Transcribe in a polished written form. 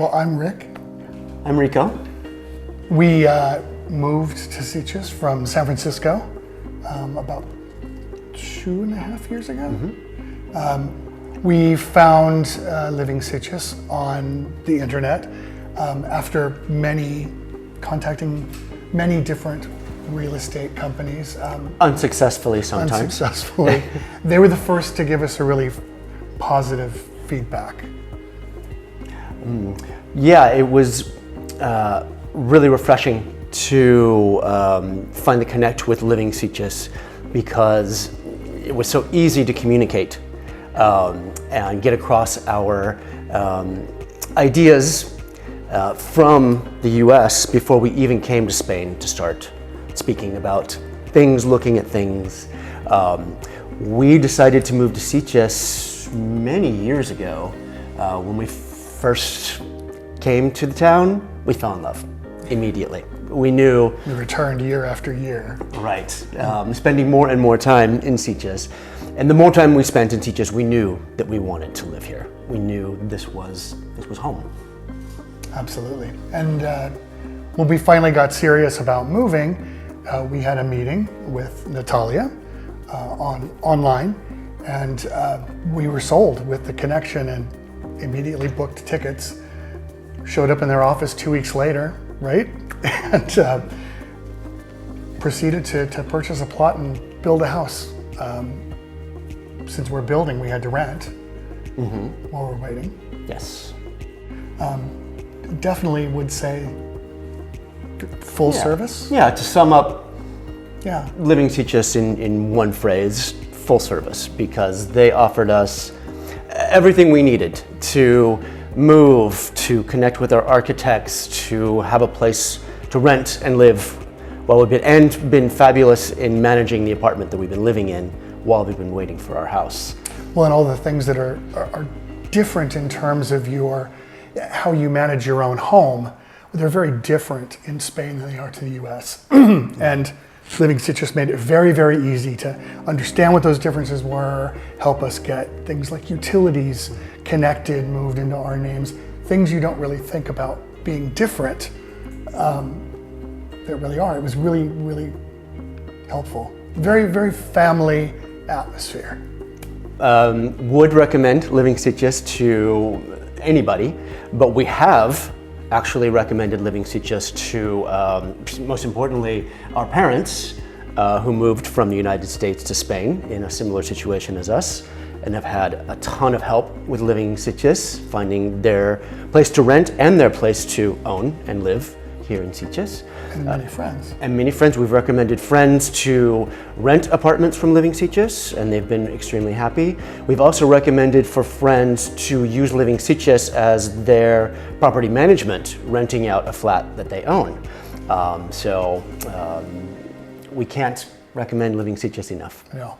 Well, I'm Rick. I'm Rico. We moved to Sitges from San Francisco about 2.5 years ago. Mm-hmm. We found Living Sitges on the internet after contacting many different real estate companies. Unsuccessfully sometimes. Unsuccessfully. They were the first to give us a really positive feedback. Yeah, it was really refreshing to find the connect with Living Sitges because it was so easy to communicate and get across our ideas from the US before we even came to Spain to start speaking about things, looking at things. We decided to move to Sitges many years ago. When we first came to the town, we fell in love immediately. We knew... We returned year after year. Right, spending more and more time in Sitges. And the more time we spent in Sitges, we knew that we wanted to live here. We knew this was home. Absolutely. And when we finally got serious about moving, we had a meeting with Natalia online, and we were sold with the connection and immediately booked tickets. Showed up in their office 2 weeks later, right? And proceeded to purchase a plot and build a house. Since we're building, we had to rent while we're waiting. Yes. Definitely would say full service. Yeah, to sum up Yeah. Living Sitges in one phrase, full service, because they offered us everything we needed to move, to connect with our architects, to have a place to rent and live while we've been fabulous in managing the apartment that we've been living in while we've been waiting for our house. Well, and all the things that are different in terms of how you manage your own home, they're very different in Spain than they are to the US. And Living Sitges made it very, very easy to understand what those differences were, help us get things like utilities connected, moved into our names, things you don't really think about being different, that really are. It was really, really helpful. Very, very family atmosphere. Would recommend Living Sitges to anybody, but we have actually recommended Living Sitges to, most importantly, our parents who moved from the United States to Spain in a similar situation as us and have had a ton of help with Living Sitges, finding their place to rent and their place to own and live here in Sitges. And many friends. And many friends. We've recommended friends to rent apartments from Living Sitges, and they've been extremely happy. We've also recommended for friends to use Living Sitges as their property management, renting out a flat that they own. We can't recommend Living Sitges enough. No.